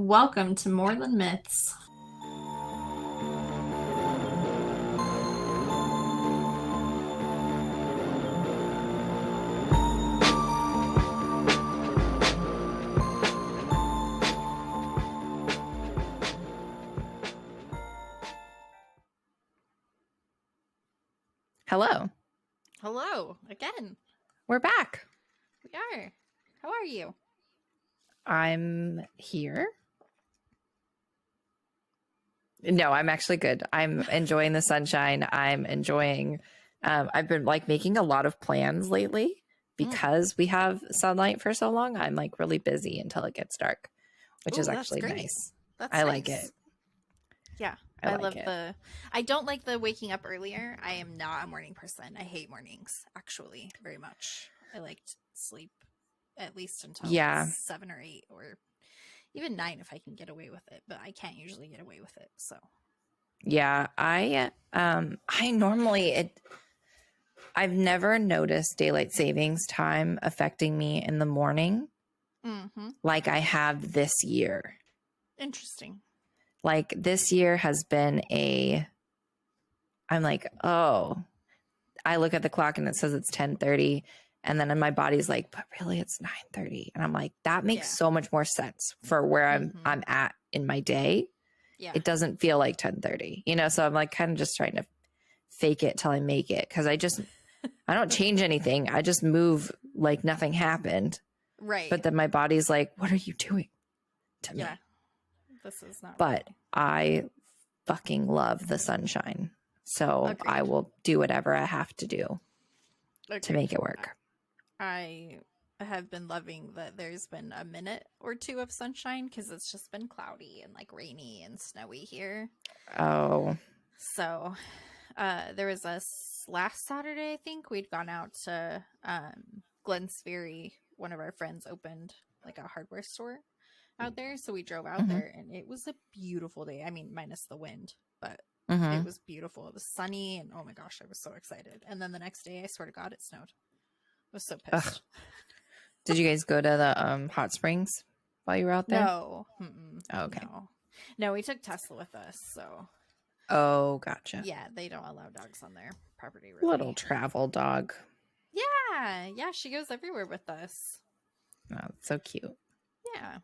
Welcome to More Than Myths. Hello. Hello again. We're back. We are. How are you? I'm here. No, I'm actually good. I'm enjoying the sunshine. I'm enjoying, I've been making a lot of plans lately because we have sunlight for so long. I'm really busy until it gets dark, which is actually nice. I like it. Yeah. I love it. I don't like the waking up earlier. I am not a morning person. I hate mornings, actually, very much. I like to sleep at least until 7 or 8 or even 9 if I can get away with it, but I can't usually get away with it. So yeah, I normally I've never noticed daylight savings time affecting me in the morning like I have this year. Interesting. This year has been I'm like, oh, I look at the clock and it says it's 10:30. And then my body's like, but really it's 9:30. And I'm like, that makes so much more sense for where I'm at in my day. Yeah. It doesn't feel like 10:30, so I'm kind of just trying to fake it till I make it. Cause I don't change anything. I just move like nothing happened. Right. But then my body's like, what are you doing to me? This is not. But really. I fucking love the sunshine. So Agreed. I will do whatever I have to do to make it work. I have been loving that there's been a minute or two of sunshine because it's just been cloudy and rainy and snowy here. Oh. So there was last Saturday, I think, we'd gone out to Glen's Ferry. One of our friends opened a hardware store out there. So we drove out there and it was a beautiful day. I mean, minus the wind, but it was beautiful. It was sunny and oh my gosh, I was so excited. And then the next day, I swear to God, it snowed. I was so pissed. Ugh. Did you guys go to the hot springs while you were out there? No. Oh, okay. No, we took Tesla with us. So. Oh, gotcha. Yeah, they don't allow dogs on their property. Really. Little travel dog. Yeah, she goes everywhere with us. Oh, so cute. Yeah.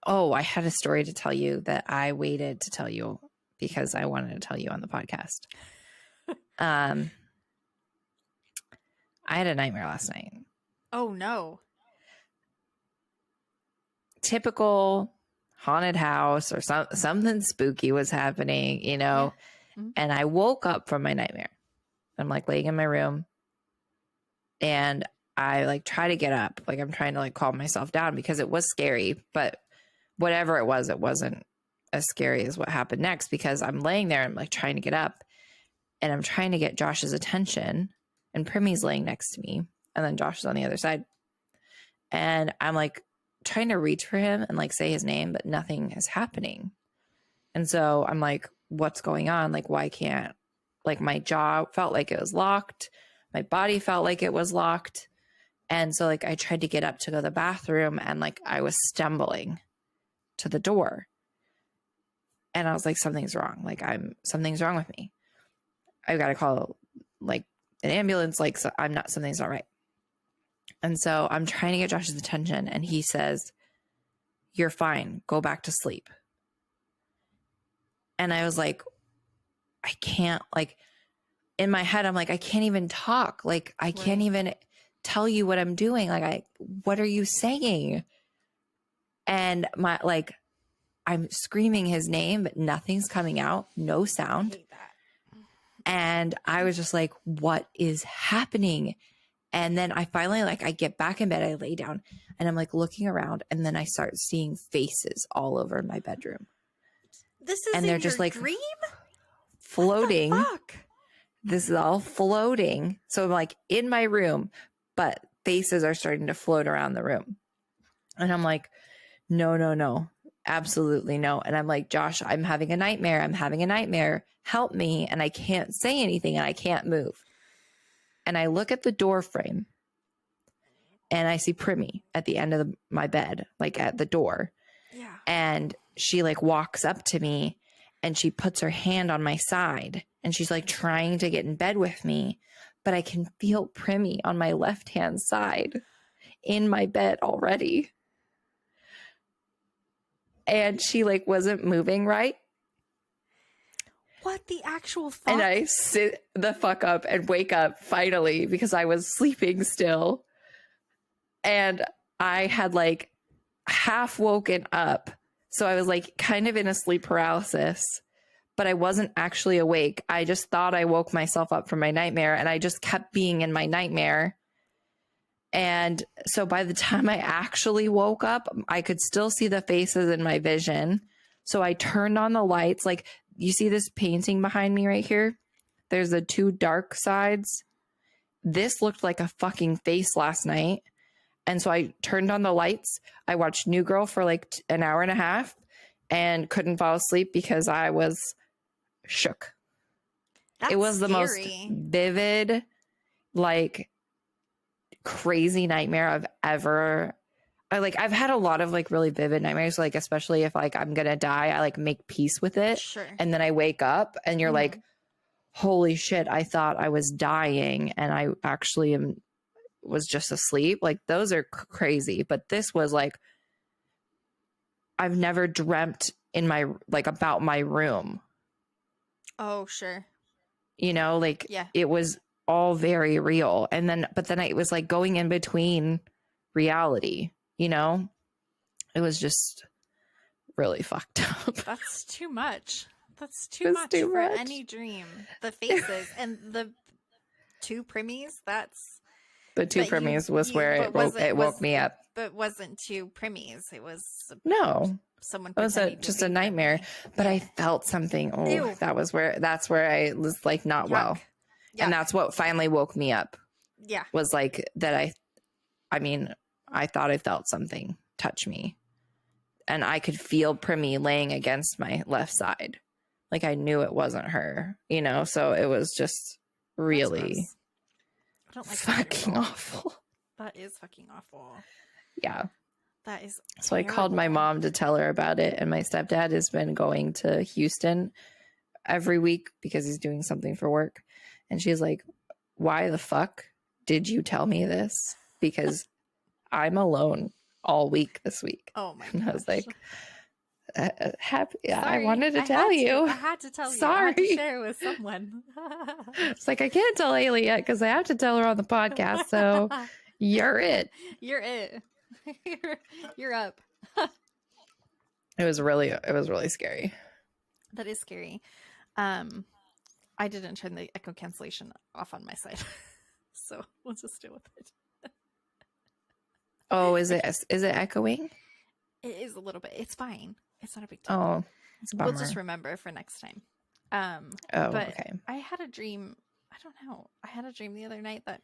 Oh, I had a story to tell you that I waited to tell you because I wanted to tell you on the podcast. I had a nightmare last night. Oh, no. Typical haunted house or something spooky was happening, Yeah. Mm-hmm. And I woke up from my nightmare. I'm laying in my room and I try to get up. I'm trying to calm myself down because it was scary, but whatever it wasn't as scary as what happened next because I'm laying there and I'm trying to get up and I'm trying to get Josh's attention and Primmy's laying next to me and then Josh is on the other side. And I'm trying to reach for him and say his name, but nothing is happening. And so I'm what's going on? Why can't, my jaw felt like it was locked. My body felt like it was locked. And so I tried to get up to go to the bathroom and I was stumbling to the door. And I was something's wrong. Something's wrong with me. I've got to call an ambulance. So something's not right. And so I'm trying to get Josh's attention and he says, "You're fine. Go back to sleep." And I was I can't in my head, I'm I can't even talk. I can't even tell you what I'm doing. What are you saying? And my, I'm screaming his name, but nothing's coming out. No sound. I hate that. And I was just what is happening? And then I finally, I get back in bed, I lay down and I'm looking around and then I start seeing faces all over my bedroom. This is and they're just dream? Floating. What the fuck? This is all floating. So I'm in my room, but faces are starting to float around the room. And I'm no, absolutely no. And I'm Josh, I'm having a nightmare. I'm having a nightmare. Help me. And I can't say anything and I can't move. And I look at the door frame and I see Primmy at the end of my bed, like at the door. Yeah. And she like walks up to me and she puts her hand on my side and she's like trying to get in bed with me, but I can feel Primmy on my left hand side in my bed already. And she like wasn't moving right. What the actual fuck? And I sit the fuck up and wake up finally because I was sleeping still. And I had like half woken up. So I was like kind of in a sleep paralysis, but I wasn't actually awake. I just thought I woke myself up from my nightmare and I just kept being in my nightmare. And so by the time I actually woke up, I could still see the faces in my vision. So I turned on the lights. Like, you see this painting behind me right here? There's the two dark sides. This looked like a fucking face last night. And so I turned on the lights. I watched New Girl for like an hour and a half and couldn't fall asleep because I was shook. That's it was the most scary. vivid, like crazy nightmare I've ever. I've had a lot of like really vivid nightmares, like especially if like I'm gonna die, I like make peace with it. Sure. And then I wake up and you're like, holy shit, I thought I was dying and I actually was just asleep. Like those are crazy. But this was like, I've never dreamt in my like about my room. Oh, sure. You know, like Yeah. it was all very real. And then, but then it was like going in between reality, you know? It was just really fucked up. That's too much. That's too It's much too for much. any dream. The faces and the two primies, that's... The two But Primmies was where it woke me up. But wasn't two primies. It was No, someone it was pretending to just be a nightmare. Primmy. But Yeah. I felt something. Oh, Ew. that's where I was like not well. Yuck. And that's what finally woke me up. Yeah. Was like that I mean, I thought I felt something touch me. And I could feel Primmy laying against my left side. Like I knew it wasn't her, you know? So it was just really I don't like fucking that. awful. That is fucking awful. Yeah. That is So I called my mom to tell her about it. And my stepdad has been going to Houston every week because he's doing something for work. And she's like, why the fuck did you tell me this? Because I'm alone all week this week. Oh my god. And I was like, happy. Sorry, I wanted to tell you. I had to tell you. Sorry. I had to share it with someone. It's like, I can't tell Hailie yet because I have to tell her on the podcast. So you're it. You're it. You're up. It was really scary. That is scary. I didn't turn the echo cancellation off on my side. So we'll just deal with it. Oh, is it echoing? It is a little bit. It's fine. It's not a big deal. Oh, it's a bummer. We'll just remember for next time. But okay. I had a dream. I don't know. I had a dream the other night that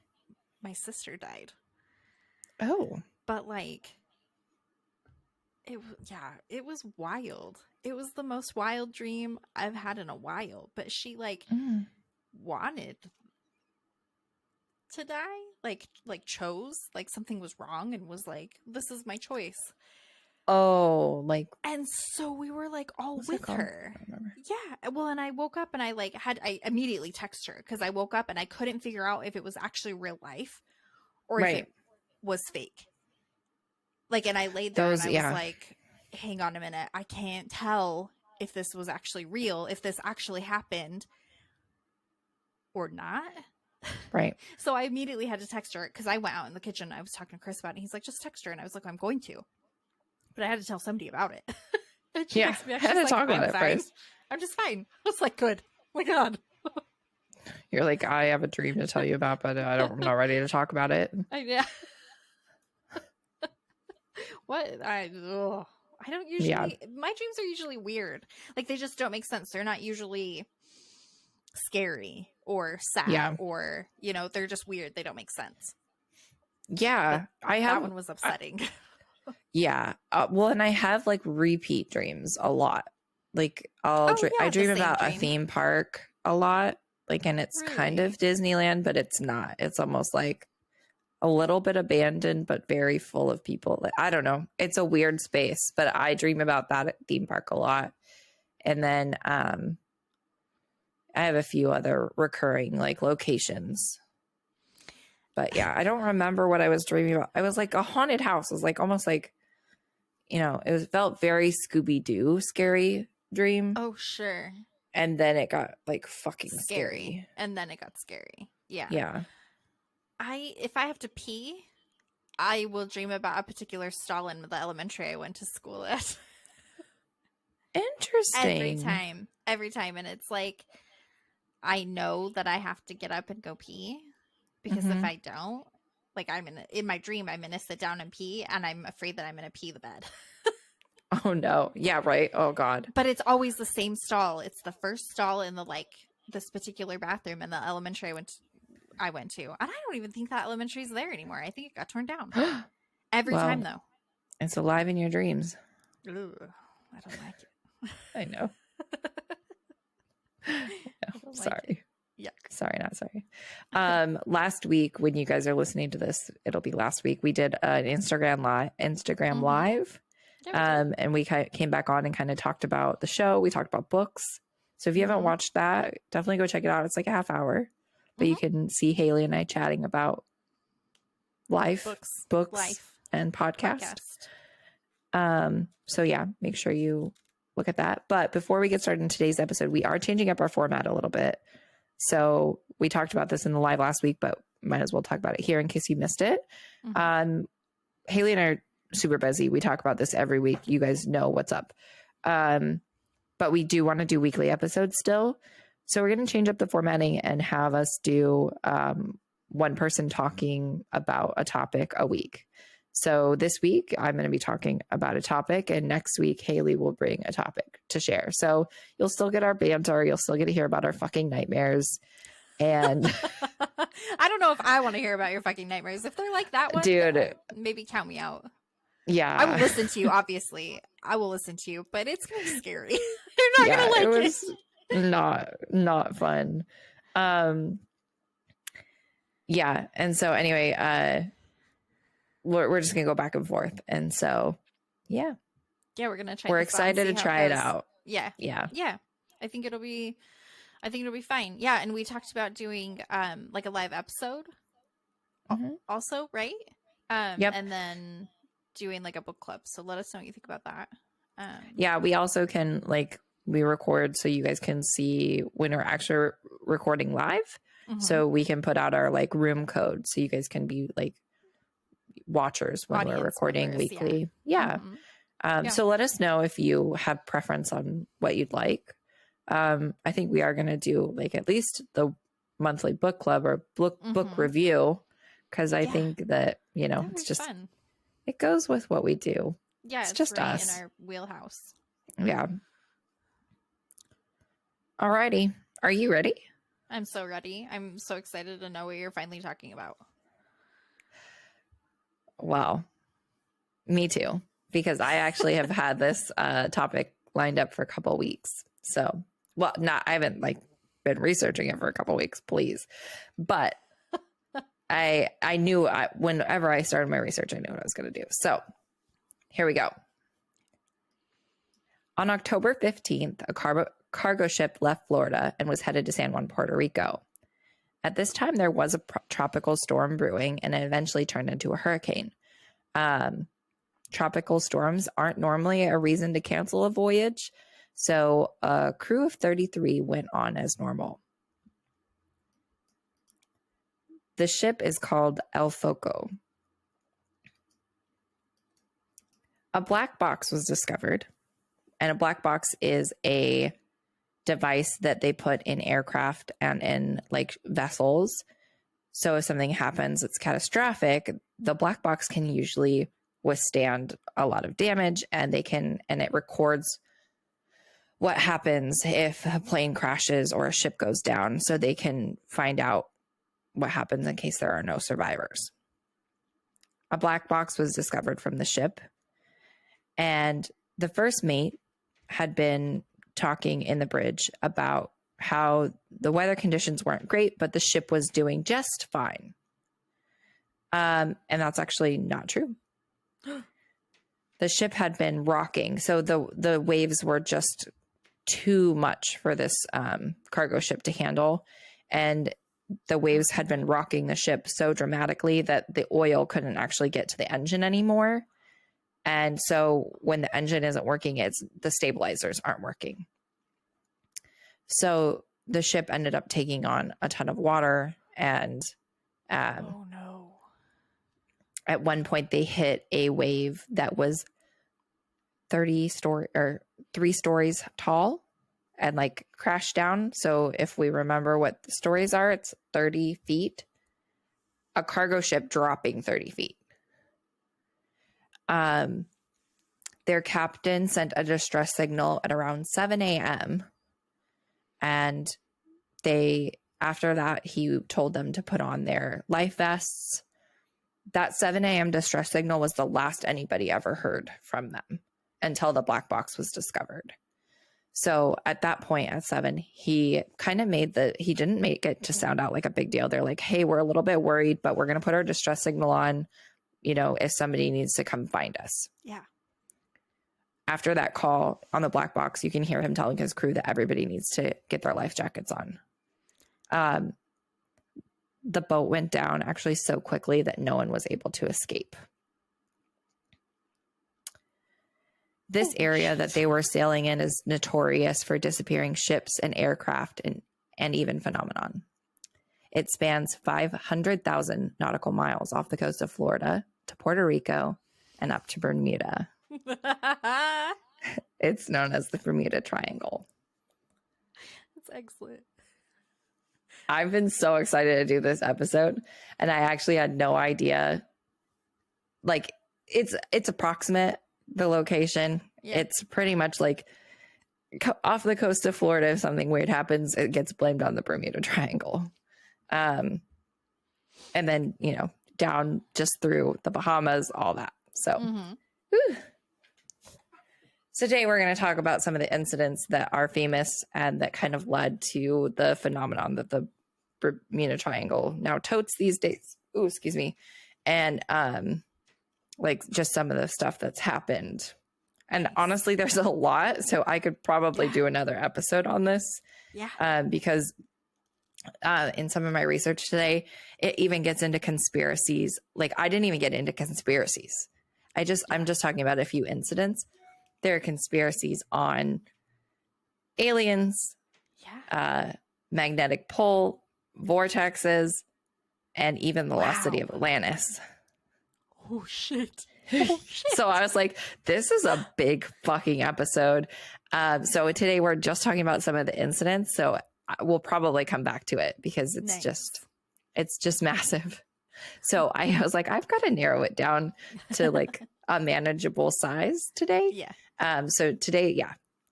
my sister died. Oh. But like, it was wild. It was the most wild dream I've had in a while. But she like wanted to die, like chose, like something was wrong and was like, this is my choice. Oh, like, and so we were like all what's with it called? her. I don't remember. Yeah. Well, and I woke up and I immediately text her because I woke up and I couldn't figure out if it was actually real life or if it was fake. Like, and I laid there and I was like, hang on a minute. I can't tell if this was actually real, if this actually happened or not. Right. So I immediately had to text her because I went out in the kitchen. I was talking to Chris about it. And he's like, just text her. And I was like, I'm going to. But I had to tell somebody about it. And she texted me. I had to talk about it first. I'm just fine. I was like, good. Oh my God. You're like, I have a dream to tell you about, but I'm not ready to talk about it. Yeah. What? I don't usually. Yeah. My dreams are usually weird. Like they just don't make sense. They're not usually scary or sad or, you know, they're just weird. They don't make sense. Yeah. That one was upsetting. Yeah. Well, and I have like repeat dreams a lot. Like I dream about a theme park a lot. Like, and it's kind of Disneyland, but it's not. It's almost like a little bit abandoned, but very full of people. I don't know. It's a weird space, but I dream about that at theme park a lot. And then I have a few other recurring like locations. But yeah, I don't remember what I was dreaming about. I was like a haunted house. It was like almost like, felt very Scooby-Doo scary dream. Oh, sure. And then it got like fucking scary. And then it got scary. Yeah. Yeah. If I have to pee, I will dream about a particular stall in the elementary I went to school at. Interesting. Every time. And it's like, I know that I have to get up and go pee, because if I don't, like, in my dream, I'm going to sit down and pee, and I'm afraid that I'm going to pee the bed. Oh no. Yeah, right. Oh God. But it's always the same stall. It's the first stall in this particular bathroom in the elementary I went to. And I don't even think that elementary is there anymore. I think it got torn down. Every time though. It's alive in your dreams. Ugh, I don't like it. I know. No, sorry. Yeah. Sorry, not sorry. Last week, when you guys are listening to this, it'll be last week. We did an Instagram live. And we came back on and kind of talked about the show. We talked about books. So if you haven't watched that, definitely go check it out. It's like a half hour, but you can see Hailie and I chatting about life, books, life, and podcast. So yeah, make sure you look at that. But before we get started in today's episode, we are changing up our format a little bit. So we talked about this in the live last week, but might as well talk about it here in case you missed it. Hailie and I are super busy. We talk about this every week. You guys know what's up. But we do want to do weekly episodes still. So we're going to change up the formatting and have us do one person talking about a topic a week. So this week I'm going to be talking about a topic, and next week Hailie will bring a topic to share. So you'll still get our banter. You'll still get to hear about our fucking nightmares. And I don't know if I want to hear about your fucking nightmares. If they're like that one, dude, maybe count me out. Yeah. I will listen to you, obviously. I will listen to you, but it's going to be scary. You're not going to like it. Not fun. Yeah. And so anyway, we're just going to go back and forth. And so, yeah. Yeah, we're going to try. We're excited to try it out. Yeah. Yeah. Yeah. I think it'll be fine. Yeah. And we talked about doing like a live episode also, right? Yep. And then doing like a book club. So let us know what you think about that. Yeah, we also can we record so you guys can see when we're actually recording live. So we can put out our room code so you guys can be watchers when we're recording weekly. Yeah. So let us know if you have preference on what you'd like. I think we are going to do at least the monthly book club or book review, because I think that, it's just fun. It goes with what we do. Yeah, it's just right us in our wheelhouse. Yeah. Alrighty. Are you ready? I'm so ready. I'm so excited to know what you're finally talking about. Well, me too, because I actually have had this topic lined up for a couple of weeks. So, I haven't been researching it for a couple of weeks, please. But I knew whenever I started my research, I knew what I was going to do. So here we go. On October 15th, a cargo ship left Florida and was headed to San Juan, Puerto Rico. At this time, there was a tropical storm brewing, and it eventually turned into a hurricane. Tropical storms aren't normally a reason to cancel a voyage, so a crew of 33 went on as normal. The ship is called El Foco. A black box was discovered, and a black box is a device that they put in aircraft and in vessels. So if something happens that's catastrophic, the black box can usually withstand a lot of damage, and it records what happens if a plane crashes or a ship goes down, so they can find out what happens in case there are no survivors. A black box was discovered from the ship, and the first mate had been talking in the bridge about how the weather conditions weren't great, but the ship was doing just fine. And that's actually not true. The ship had been rocking, so the waves were just too much for this cargo ship to handle, and the waves had been rocking the ship so dramatically that the oil couldn't actually get to the engine anymore. And so when the engine isn't working, the stabilizers aren't working. So the ship ended up taking on a ton of water, and Oh no. at one point they hit a wave that was 3 stories tall and like crashed down. So if we remember what the stories are, it's 30 feet. A cargo ship dropping 30 feet. Their captain sent a distress signal at around 7 a.m. And after that, he told them to put on their life vests. That 7 a.m. distress signal was the last anybody ever heard from them until the black box was discovered. So at that point at 7, he kind of he didn't make it to sound out like a big deal. They're like, hey, we're a little bit worried, but we're going to put our distress signal on, if somebody needs to come find us. Yeah. After that call on the black box, you can hear him telling his crew that everybody needs to get their life jackets on. The boat went down actually so quickly that no one was able to escape. This area that they were sailing in is notorious for disappearing ships and aircraft and even phenomenon. It spans 500,000 nautical miles off the coast of Florida to Puerto Rico and up to Bermuda. It's known as the Bermuda Triangle. That's excellent. I've been so excited to do this episode, and I actually had no idea. Like, it's approximate, the location. Yeah. It's pretty much like off the coast of Florida. If something weird happens, it gets blamed on the Bermuda Triangle. And then, down just through the Bahamas, all that. So, So today we're going to talk about some of the incidents that are famous and that kind of led to the phenomenon that the Bermuda Triangle now totes these days. Ooh, excuse me. And like just some of the stuff that's happened. And honestly, there's a lot. So I could probably do another episode on this. Yeah. Because in some of my research today, it even gets into conspiracies. Like I didn't even get into conspiracies. I'm just talking about a few incidents. There are conspiracies on aliens, magnetic pull, vortexes, and even the lost city of Atlantis. Oh, shit. So I was like, this is a big fucking episode. So today we're just talking about some of the incidents. So we'll probably come back to it because it's just massive. So I was like, I've got to narrow it down to like a manageable size today. Yeah. So today,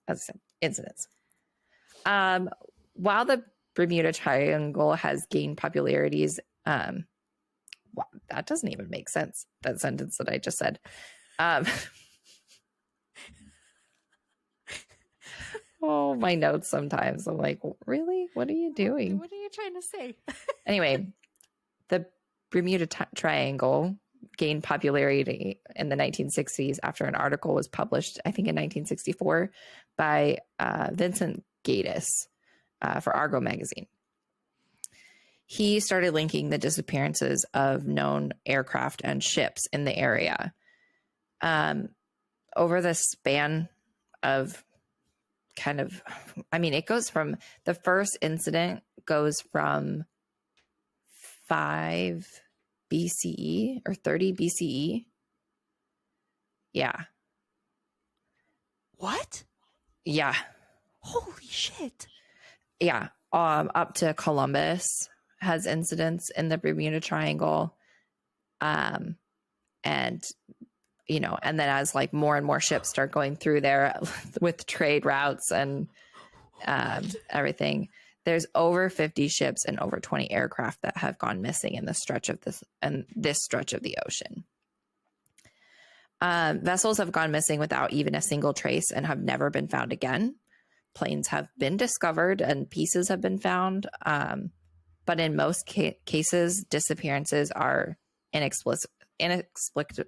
as I said, incidents. While the Bermuda Triangle has gained popularities, wow, that doesn't even make sense. That sentence that I just said. Oh, my notes sometimes. I'm like, really? What are you doing? What are you trying to say? Anyway, the Bermuda Triangle gained popularity in the 1960s after an article was published, I think in 1964, by Vincent Gaddis for Argo magazine. He started linking the disappearances of known aircraft and ships in the area. Over the span of it goes from, the first incident goes from 5 BCE or 30 BCE. Yeah. What? Yeah. Holy shit. Yeah. Up to Columbus has incidents in the Bermuda Triangle. And then as like more and more ships start going through there with trade routes and everything, there's over 50 ships and over 20 aircraft that have gone missing in this stretch of the ocean. Vessels have gone missing without even a single trace and have never been found again. Planes have been discovered and pieces have been found. But in most cases, disappearances are inexplicable.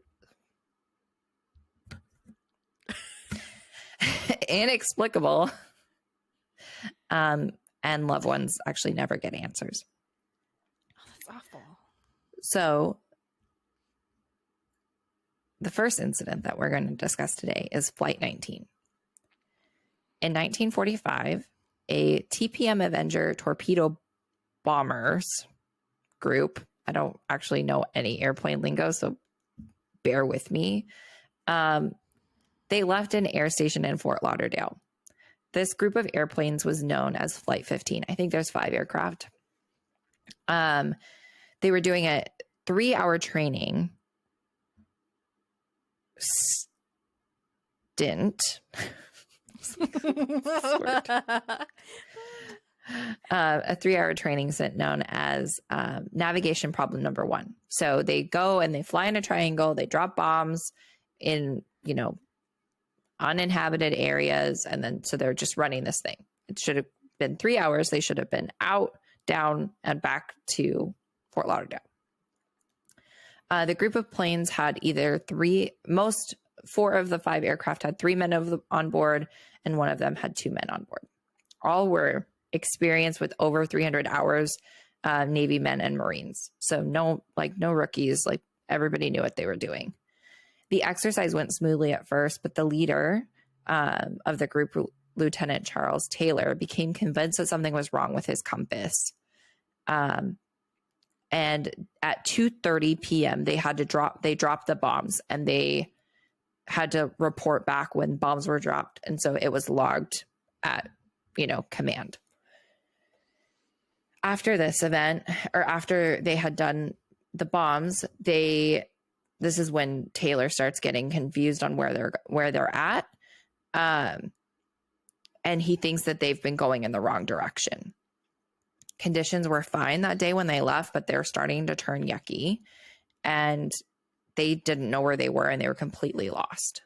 And loved ones actually never get answers. Oh, that's awful. So the first incident that we're going to discuss today is Flight 19. In 1945, a TPM Avenger torpedo bombers group, I don't actually know any airplane lingo, so bear with me. They left an air station in Fort Lauderdale. This group of airplanes was known as Flight 15. I think there's 5 aircraft. They were doing a 3-hour training stint. A 3-hour training stint known as navigation problem number 1. So they go and they fly in a triangle. They drop bombs in, uninhabited areas. And then, so they're just running this thing. It should have been 3 hours. They should have been out, down, and back to Fort Lauderdale. The group of planes had either 4 of the 5 aircraft had 3 men on board, and 1 of them had 2 men on board. All were experienced with over 300 hours, Navy men and Marines. So no rookies, like everybody knew what they were doing. The exercise went smoothly at first, but the leader of the group, Lieutenant Charles Taylor, became convinced that something was wrong with his compass. And at 2:30 p.m., they dropped the bombs, and they had to report back when bombs were dropped. And so it was logged at, command. After this event, or after they had done the bombs, this is when Taylor starts getting confused on where they're at. And he thinks that they've been going in the wrong direction. Conditions were fine that day when they left, but they're starting to turn yucky, and they didn't know where they were, and they were completely lost.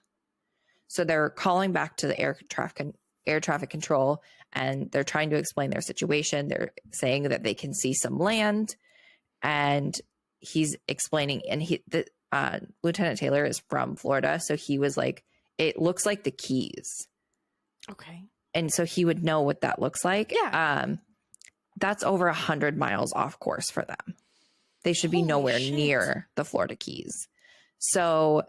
So they're calling back to the air traffic control, and they're trying to explain their situation. They're saying that they can see some land, and he's explaining, and Lieutenant Taylor is from Florida. So he was like, it looks like the Keys. Okay. And so he would know what that looks like. Yeah. That's over 100 miles off course for them. They should be nowhere near the Florida Keys. So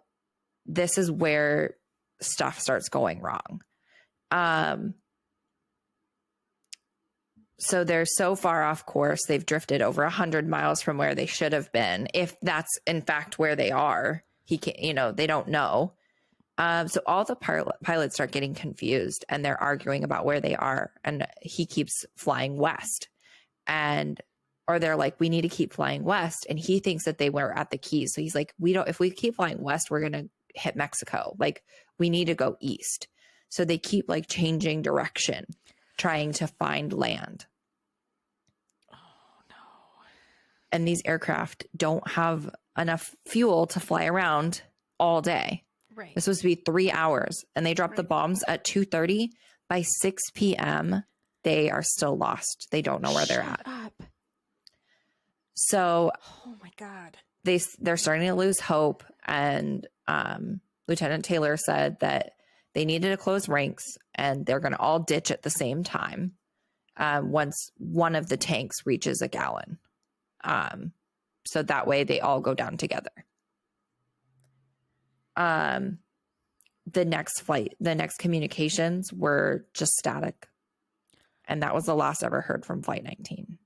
this is where stuff starts going wrong. So they're so far off course. They've drifted over 100 miles from where they should have been. If that's in fact where they are, they don't know. So all the pilots start getting confused, and they're arguing about where they are. And he keeps flying west, or they're like, we need to keep flying west. And he thinks that they were at the Keys. So he's like, if we keep flying west, we're going to hit Mexico. Like, we need to go east. So they keep changing direction, trying to find land. Oh no. And these aircraft don't have enough fuel to fly around all day. Right. It's supposed to be 3 hours, and they dropped the bombs at 2:30. By 6 p.m., they are still lost. They don't know where they're at. Up. So, oh my God, they're starting to lose hope. And Lieutenant Taylor said that they needed to close ranks, and they're going to all ditch at the same time once one of the tanks reaches a gallon. So that way they all go down together. The next communications were just static. And that was the last ever heard from Flight 19.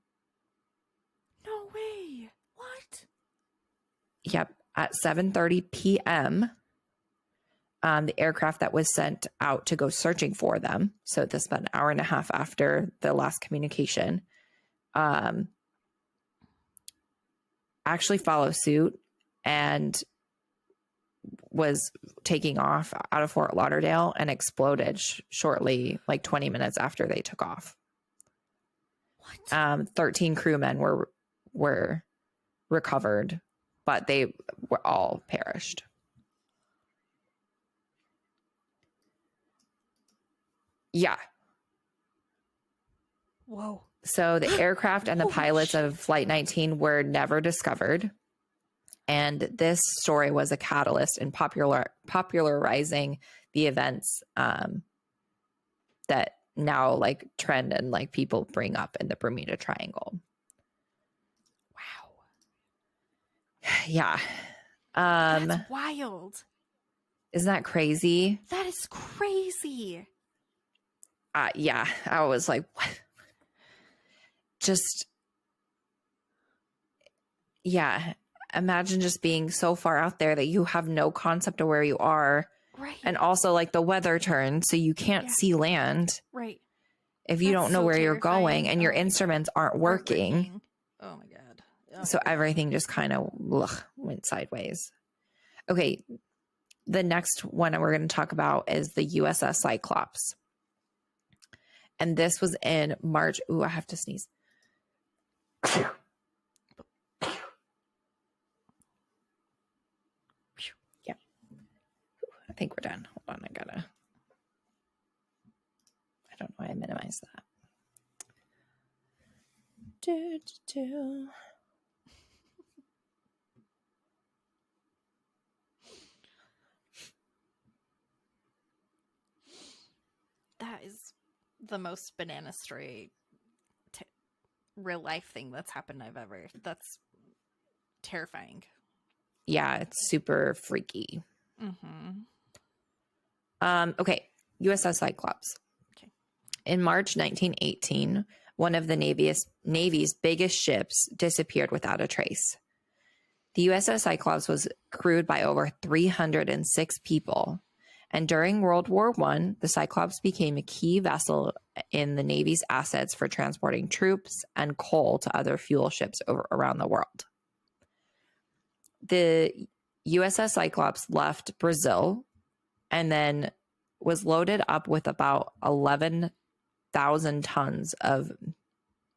No way. What? Yep. At 7:30 p.m., the aircraft that was sent out to go searching for them, so this about an hour and a half after the last communication, actually follow suit and was taking off out of Fort Lauderdale and exploded shortly, 20 minutes after they took off. What? 13 crewmen were recovered, but they were all perished. Yeah. Whoa. So the aircraft and the pilots of Flight 19 were never discovered. And this story was a catalyst in popularizing the events that now like trend and like people bring up in the Bermuda Triangle. Wow. Yeah. That's wild. Isn't that crazy? That is crazy. Yeah. I was like, what? Just, yeah. Imagine just being so far out there that you have no concept of where you are. Right. And also like the weather turned, so you can't see land. Right. If you don't know where you're going and your instruments aren't working. Oh my God. So everything just kind of went sideways. Okay. The next one we're going to talk about is the USS Cyclops. And this was in March. Ooh, I have to sneeze. Yeah. I think we're done. Hold on. I don't know why I minimized that. That is the most banana story, real life thing that's happened that's terrifying. Yeah, it's super freaky. Mm-hmm. Okay, USS Cyclops. Okay. In March 1918, one of the Navy's biggest ships disappeared without a trace. The USS Cyclops was crewed by over 306 people. And during World War I, the Cyclops became a key vessel in the Navy's assets for transporting troops and coal to other fuel ships around the world. The USS Cyclops left Brazil and then was loaded up with about 11,000 tons of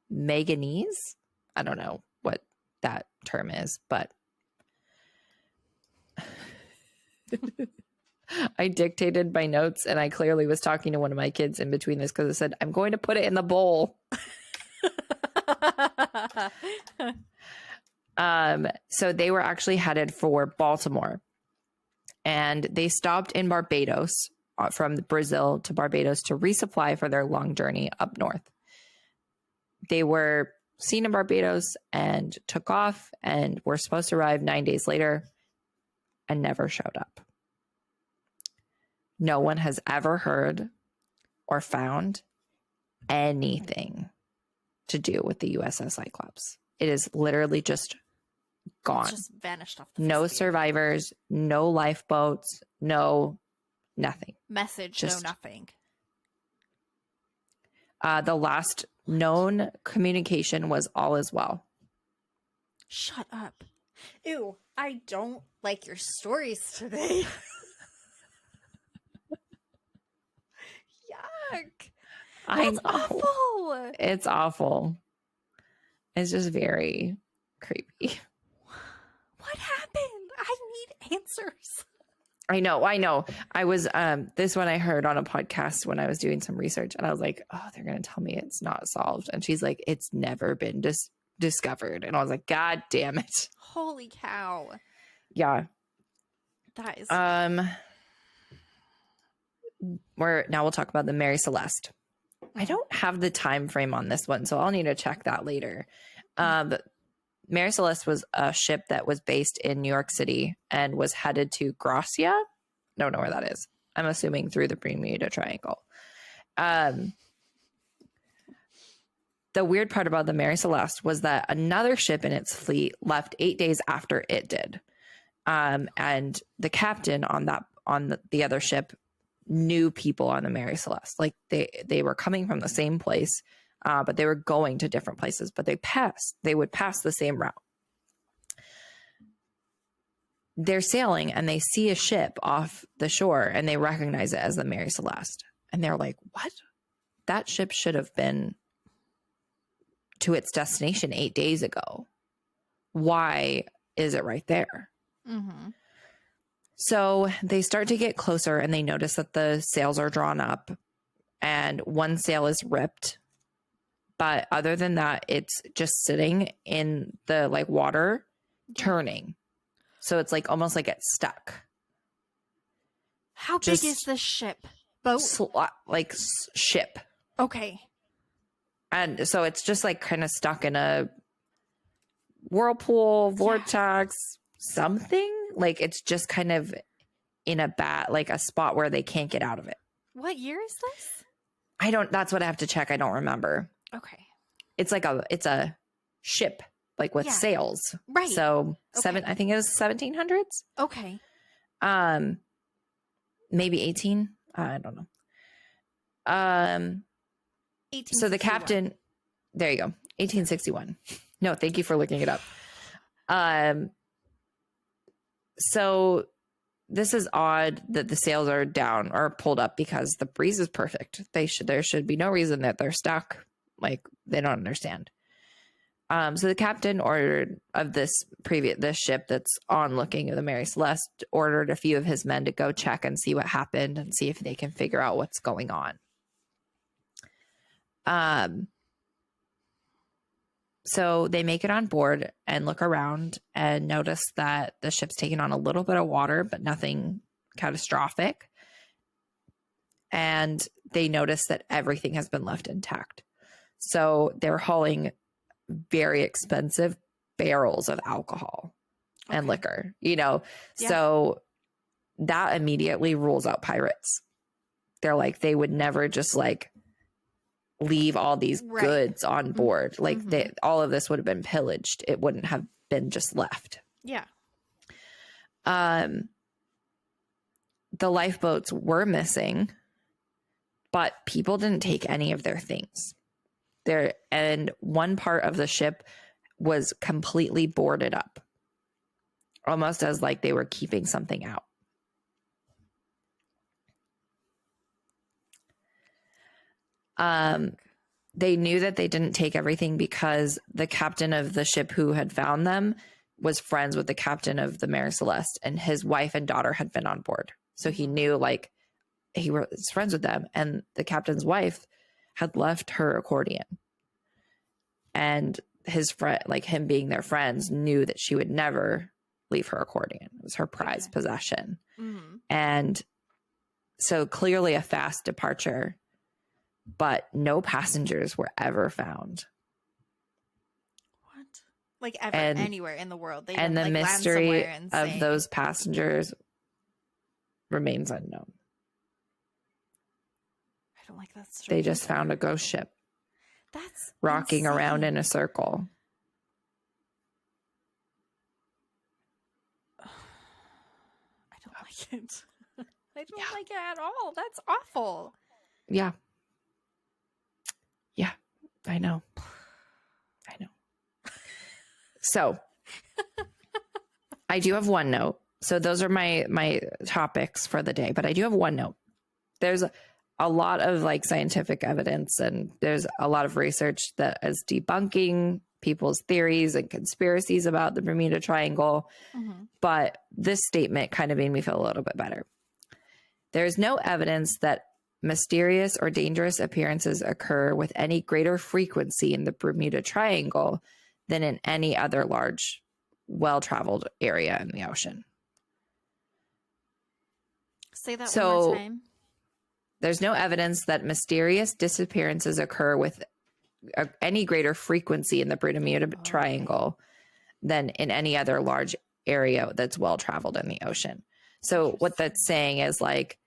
manganese. I don't know what that term is, but I dictated my notes and I clearly was talking to one of my kids in between this because I said, I'm going to put it in the bowl. So they were actually headed for Baltimore and they stopped in Barbados from Brazil to Barbados to resupply for their long journey up north. They were seen in Barbados and took off and were supposed to arrive 9 days later and never showed up. No one has ever heard or found anything to do with the USS Cyclops. It is literally just gone. It's just vanished off the No survivors, no lifeboats, no nothing. Message, just, no nothing. The last known communication was all is well. Shut up. Ew, I don't like your stories today. Yuck. That's awful. It's awful. It's just very creepy. What happened? I need answers. I know. I was, this one I heard on a podcast when I was doing some research and I was like, oh, they're going to tell me it's not solved. And she's like, it's never been discovered. And I was like, God damn it. Holy cow. Yeah. That is. Now we'll talk about the Mary Celeste. I don't have the time frame on this one, so I'll need to check that later. Mary Celeste was a ship that was based in New York City and was headed to Gracia. Don't know where that is. I'm assuming through the Bermuda Triangle. The weird part about the Mary Celeste was that another ship in its fleet left 8 days after it did. And the captain on the other ship knew people on the Mary Celeste. Like they were coming from the same place, but they were going to different places, but they would pass the same route. They're sailing and they see a ship off the shore and they recognize it as the Mary Celeste. And they're like, what? That ship should have been to its destination 8 days ago. Why is it right there? Mm-hmm. So they start to get closer and they notice that the sails are drawn up and one sail is ripped. But other than that, it's just sitting in the water, turning. So it's like almost like it's stuck. How Just big is the ship? Boat? Ship. Okay. And so it's just like kind of stuck in a whirlpool, vortex, something. Like it's just kind of in a spot where they can't get out of it. What year is this? That's what I have to check. I don't remember. Okay. It's a ship, like with sails. Right. So Okay. I think it was 1700s. Okay. Maybe 18. I don't know. 1861. So the captain, there you go. 1861. No, thank you for looking it up. So this is odd that the sails are down or pulled up because the breeze is perfect. There should be no reason that they're stuck. Like they don't understand. So the captain ordered of this ship that's on looking at the Mary Celeste, ordered a few of his men to go check and see what happened and see if they can figure out what's going on. So they make it on board and look around and notice that the ship's taking on a little bit of water, but nothing catastrophic. And they notice that everything has been left intact. So they're hauling very expensive barrels of alcohol and liquor, So that immediately rules out pirates. They're like, they would never just like leave all these goods on board. Like all of this would have been pillaged. It wouldn't have been just left. Yeah. The lifeboats were missing, but people didn't take any of their things. And one part of the ship was completely boarded up, almost as like they were keeping something out. They knew that they didn't take everything because the captain of the ship who had found them was friends with the captain of the Mary Celeste, and his wife and daughter had been on board. So he knew like he was friends with them, and the captain's wife had left her accordion. And his friend, like him being their friends, knew that she would never leave her accordion. It was her prized possession. Mm-hmm. And so clearly a fast departure, but no passengers were ever found. What? Like ever, anywhere in the world. They and the like mystery and of those passengers remains unknown. I don't like that story. They just found a ghost ship. That's rocking insane. Around in a circle. I don't like it. I don't like it at all. That's awful. Yeah. Yeah, I know. So I do have one note. So those are my topics for the day, but I do have one note. There's a lot of like scientific evidence, and there's a lot of research that is debunking people's theories and conspiracies about the Bermuda Triangle. Mm-hmm. But this statement kind of made me feel a little bit better. There's no evidence that mysterious or dangerous appearances occur with any greater frequency in the Bermuda Triangle than in any other large, well-traveled area in the ocean. Say that one more time. There's no evidence that mysterious disappearances occur with any greater frequency in the Bermuda Triangle than in any other large area that's well-traveled in the ocean. So what that's saying is like,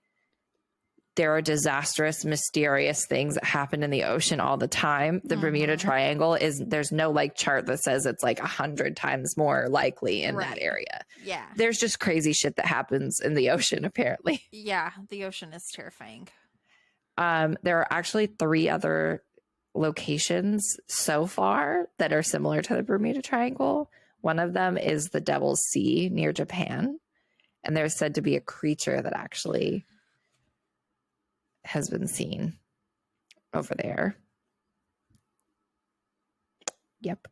there are disastrous, mysterious things that happen in the ocean all the time. The Bermuda Triangle there's no like chart that says it's like 100 times more likely in that area. Yeah. There's just crazy shit that happens in the ocean, apparently. Yeah. The ocean is terrifying. There are actually 3 other locations so far that are similar to the Bermuda Triangle. One of them is the Devil's Sea near Japan. And there's said to be a creature that actually has been seen over there. Yep.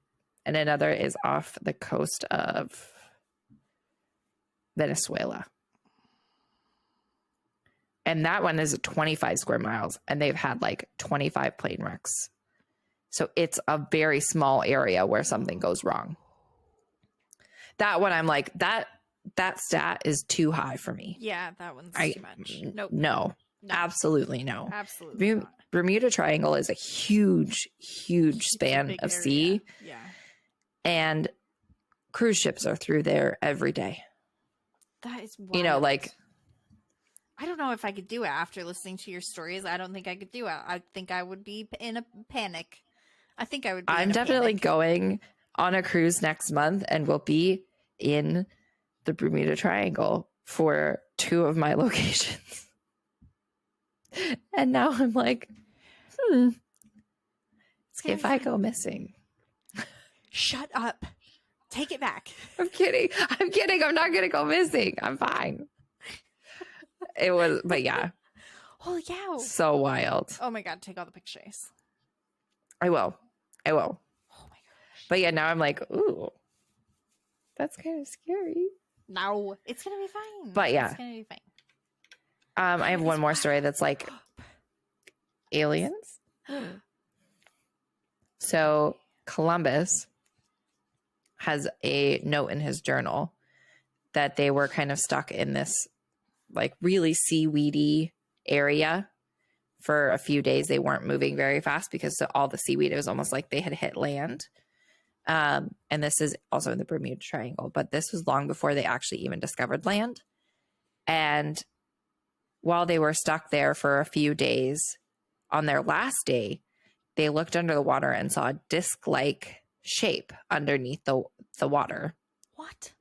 And another is off the coast of Venezuela. And that one is 25 square miles, and they've had like 25 plane wrecks. So it's a very small area where something goes wrong. That one, I'm like, that that stat is too high for me. Yeah, that one's too much. Nope. No, absolutely no. Absolutely not. Bermuda Triangle is a huge span of sea. Yeah. And cruise ships are through there every day. That is wild. You know, like, I don't know if I could do it after listening to your stories. I don't think I could do it. I think I would be in a panic. I'm definitely going on a cruise next month, and we'll be in the Bermuda Triangle for 2 of my locations. And now I'm like, if I go missing. Shut up. Take it back. I'm kidding. I'm not going to go missing. I'm fine. It was, but yeah. Holy cow. So wild. Oh my God. Take all the pictures. I will. Oh my gosh. But yeah, now I'm like, ooh, that's kind of scary. No, it's going to be fine. But yeah. It's going to be fine. I have one more story that's like aliens. So Columbus has a note in his journal that they were kind of stuck in this like really seaweedy area for a few days. They weren't moving very fast because all the seaweed, it was almost like they had hit land. And this is also in the Bermuda Triangle, but this was long before they actually even discovered land. And while they were stuck there for a few days, on their last day, they looked under the water and saw a disc-like shape underneath the water. What?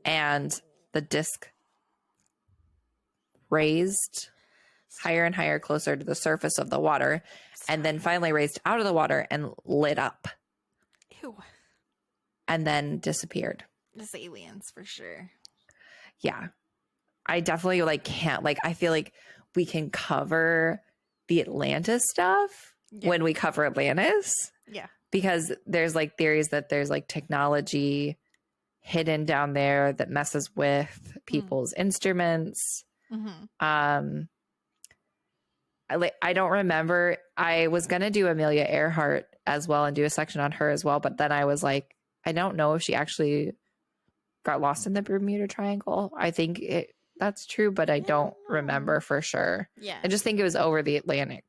And the disc raised higher and higher, closer to the surface of the water, and then finally raised out of the water and lit up. Ew. And then disappeared. It's aliens for sure. Yeah. I definitely can't, I feel like we can cover the Atlantis stuff when we cover Atlantis. Yeah. Because there's theories that there's technology hidden down there that messes with people's instruments. Mm-hmm. I don't remember. I was going to do Amelia Earhart as well and do a section on her as well. But then I was like, I don't know if she actually got lost in the Bermuda Triangle. I think that's true, but I don't remember for sure. Yeah. I just think it was over the Atlantic.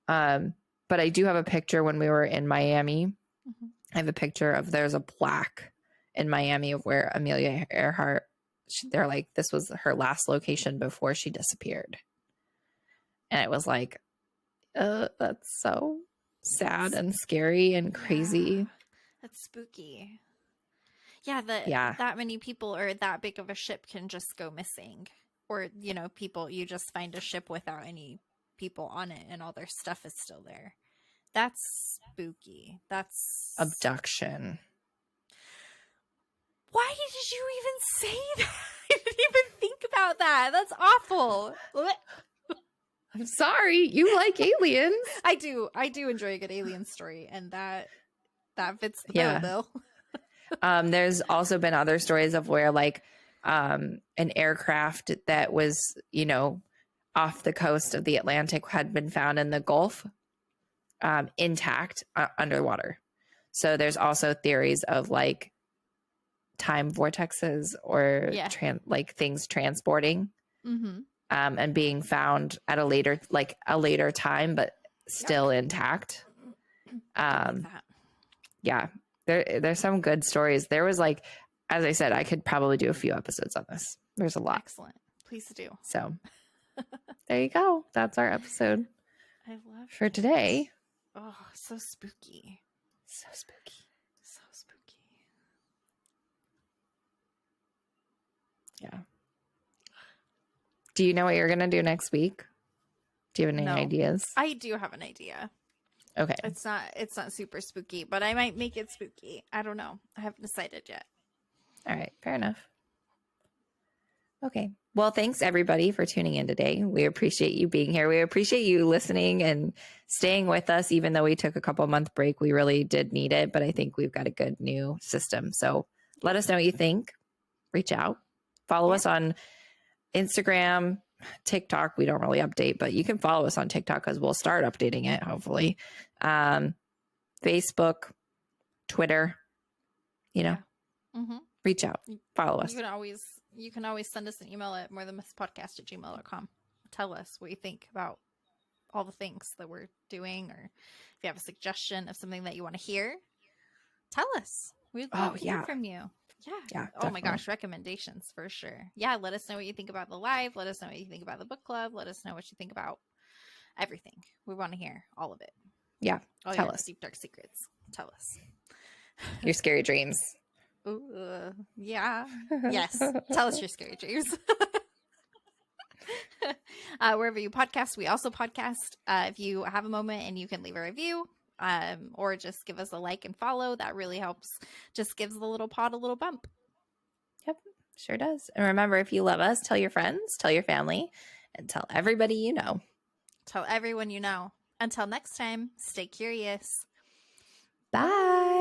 But I do have a picture when we were in Miami. Mm-hmm. I have a picture of there's a plaque in Miami of where Amelia Earhart, they're like, this was her last location before she disappeared. And it was like, that's so sad and scary and crazy. Yeah, that's spooky. Yeah, that many people or that big of a ship can just go missing. Or, you just find a ship without any people on it and all their stuff is still there. That's spooky. That's abduction. Why did you even say that? I didn't even think about that. That's awful. I'm sorry. You like aliens. I do enjoy a good alien story, and that fits the bill, Bill. There's also been other stories of where an aircraft that was, off the coast of the Atlantic had been found in the Gulf, intact underwater. So there's also theories of time vortexes or things transporting. Mm-hmm. And being found at a later time, but still intact. Yeah, there's some good stories. There was as I said, I could probably do a few episodes on this. There's a lot. Excellent. Please do. So there you go. That's our episode. I love for today. Oh, so spooky. So spooky. So spooky. Yeah. Do you know what you're going to do next week? Do you have any ideas? I do have an idea. Okay. It's not super spooky, but I might make it spooky. I don't know. I haven't decided yet. All right. Fair enough. Okay. Well, thanks everybody for tuning in today. We appreciate you being here. We appreciate you listening and staying with us, even though we took a couple-month break. We really did need it, but I think we've got a good new system. So let us know what you think. Reach out. Follow us on Instagram, TikTok. We don't really update, but you can follow us on TikTok because we'll start updating it, hopefully. Facebook, Twitter, reach reach out, follow us. You can always send us an email at morethanmythspodcast@gmail.com. Tell us what you think about all the things that we're doing, or if you have a suggestion of something that you want to hear, tell us. We'd love to hear from you. Yeah. Oh my gosh, recommendations for sure. Yeah, let us know what you think about the live. Let us know what you think about the book club. Let us know what you think about everything. We want to hear all of it. Yeah, all tell your us. deep dark secrets. Tell us Your scary dreams. Ooh, yeah. Yes. Tell us your scary dreams. Wherever you podcast, we also podcast. If you have a moment and you can leave a review, or just give us a like and follow, that really helps. Just gives the little pod a little bump. Yep, sure does. And remember, if you love us, tell your friends, tell your family, and tell everybody you know. Tell everyone you know. Until next time, stay curious. Bye.